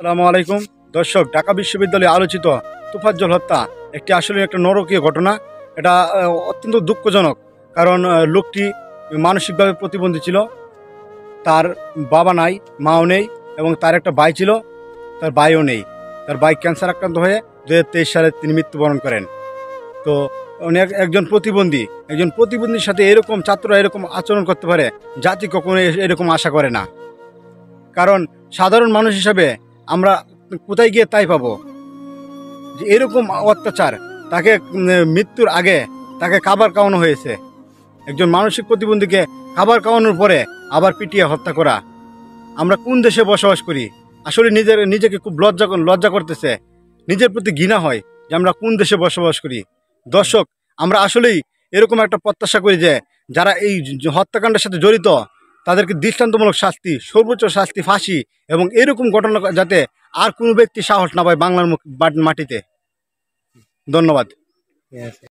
আসসালামু আলাইকুম দর্শক, ঢাকা বিশ্ববিদ্যালয়ে আলোচিত তোফাজ্জল হত্যা একটি আসলে একটা নরকীয় ঘটনা। এটা অত্যন্ত দুঃখজনক, কারণ লোকটি মানসিকভাবে প্রতিবন্ধী ছিল। তার বাবা নাই, মাও নেই, এবং তার একটা ভাই ছিল, তার ভাইও নেই। তার ভাই ক্যান্সার আক্রান্ত হয়ে 2023 সালে তিনি মৃত্যুবরণ করেন। তো অনেক একজন প্রতিবন্ধীর সাথে এরকম ছাত্ররা এরকম আচরণ করতে পারে, জাতি কখনো এরকম আশা করে না। কারণ সাধারণ মানুষ হিসাবে আমরা কোথায় গিয়ে তাই পাবো যে এরকম অত্যাচার। তাকে মৃত্যুর আগে তাকে খাবার খাওয়ানো হয়েছে। একজন মানসিক প্রতিবন্ধীকে খাবার খাওয়ানোর পরে আবার পিটিয়ে হত্যা করা। আমরা কোন দেশে বসবাস করি? আসলে নিজেকে খুব লজ্জা করতেছে, নিজের প্রতি ঘৃণা হয় যে আমরা কোন দেশে বসবাস করি। দর্শক, আমরা আসলেই এরকম একটা প্রত্যাশা করি যে যারা এই হত্যাকাণ্ডের সাথে জড়িত তাদেরকে দৃষ্টান্তমূলক শাস্তি, সর্বোচ্চ শাস্তি, ফাঁসি, এবং এরকম ঘটনা যাতে আর কোনো ব্যক্তি সাহস না পায় বাংলার মাটিতে। ধন্যবাদ।